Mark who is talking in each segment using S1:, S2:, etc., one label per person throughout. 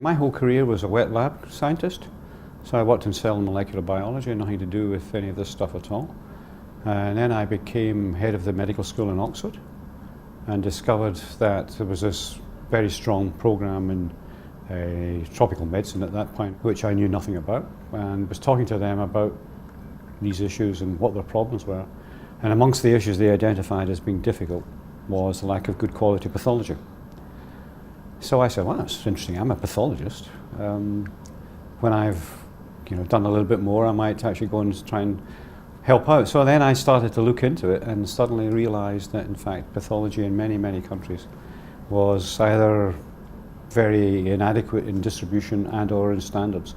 S1: My whole career was a wet lab scientist, so I worked in cell and molecular biology, nothing to do with any of this stuff at all. And then I became head of the medical school in Oxford and discovered that there was this very strong program in tropical medicine at that point, which I knew nothing about, and was talking to them about these issues and what their problems were. And amongst the issues they identified as being difficult was the lack of good quality pathology. So I said, well, that's interesting, I'm a pathologist. When I've done a little bit more, I might actually go and try and help out. So then I started to look into it and suddenly realized that in fact pathology in many, many countries was either very inadequate in distribution and or in standards,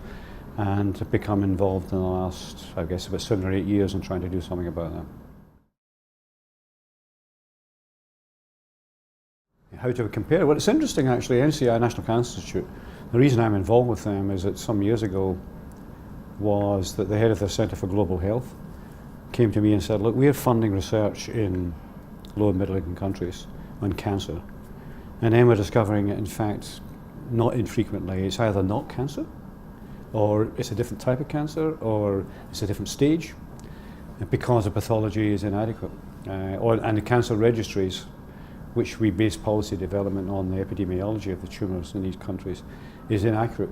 S1: and become involved in the last, I guess, about 7 or 8 years in trying to do something about that. How do we compare? Well, it's interesting actually, NCI, National Cancer Institute, the reason I'm involved with them is that some years ago was that the head of the Centre for Global Health came to me and said, look, we're funding research in low and middle income countries on cancer, and then we're discovering it in fact not infrequently it's either not cancer, or it's a different type of cancer, or it's a different stage because the pathology is inadequate. And the cancer registries, which we base policy development on the epidemiology of the tumours in these countries, is inaccurate.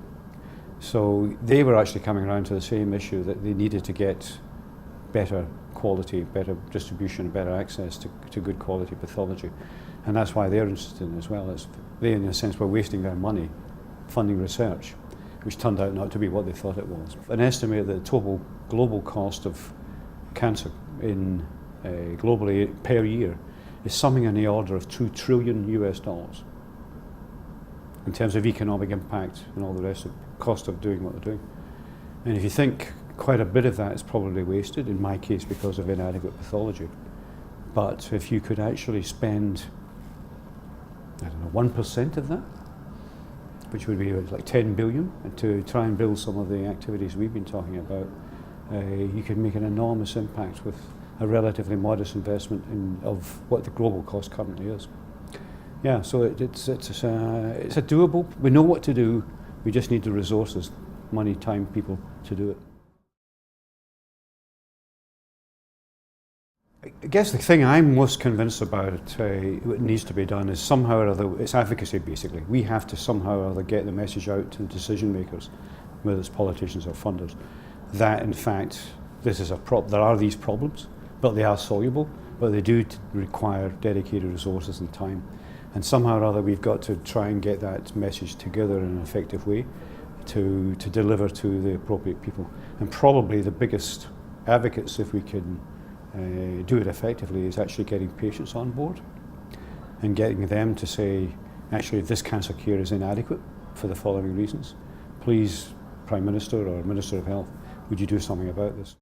S1: So they were actually coming around to the same issue, that they needed to get better quality, better distribution, better access to good quality pathology. And that's why they're interested in it as well. They, in a sense, were wasting their money funding research, which turned out not to be what they thought it was. An estimate that the total global cost of cancer globally per year is something in the order of $2 trillion in terms of economic impact and all the rest of the cost of doing what they're doing. And if you think, quite a bit of that is probably wasted, in my case because of inadequate pathology. But if you could actually spend, I don't know, 1% of that, which would be like 10 billion, to try and build some of the activities we've been talking about, you can make an enormous impact with a relatively modest investment of what the global cost currently is. Yeah, so it's a doable. We know what to do. We just need the resources, money, time, people to do it. I guess the thing I'm most convinced about what needs to be done is somehow or other, it's advocacy basically. We have to somehow or other get the message out to decision makers, whether it's politicians or funders, that in fact this is there are these problems, but they are soluble, but they do require dedicated resources and time. And somehow or other we've got to try and get that message together in an effective way to deliver to the appropriate people. And probably the biggest advocates, if we can do it effectively, is actually getting patients on board and getting them to say, actually this cancer care is inadequate for the following reasons. Please, Prime Minister or Minister of Health, would you do something about this?